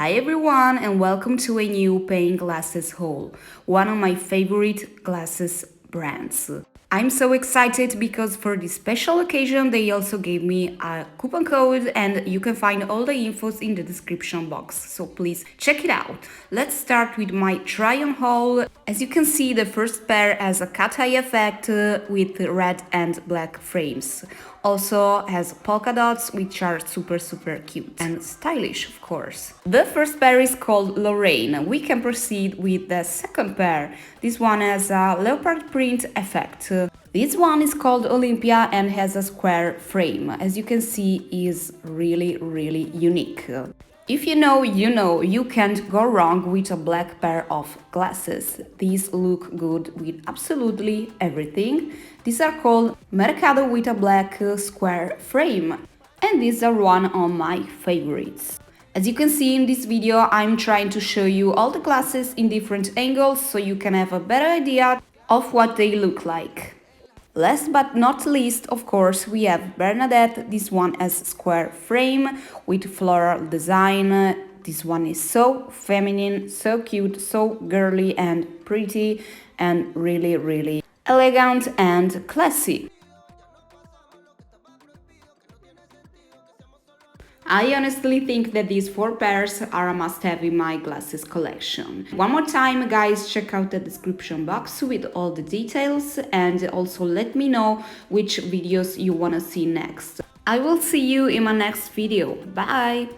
Hi everyone and welcome to a new paying glasses haul, one of my favorite glasses brands. I'm so excited because for this special occasion they also gave me a coupon code and you can find all the infos in the description box, so please check it out. Let's start with my try-on haul. As you can see, the first pair has a cat eye effect with red and black frames. Also has polka dots, which are super cute and stylish, of course. The first pair is called Lorraine. We can proceed with the second pair. This one has a leopard print effect. This one is called Olympia and has a square frame. As you can see, is really unique. If you know, you know, you can't go wrong with a black pair of glasses. These look good with absolutely everything. These are called Mercado with a black square frame, and these are one of my favorites. As you can see in this video, I'm trying to show you all the glasses in different angles so you can have a better idea of what they look like. Last but not least, of course, we have Bernadette. This one has square frame with floral design. This one is so feminine, so cute, so girly and pretty, and really elegant and classy. I honestly think that these four pairs are a must-have in my glasses collection. One more time, guys, check out the description box with all the details and also let me know which videos you wanna see next. I will see you in my next video. Bye!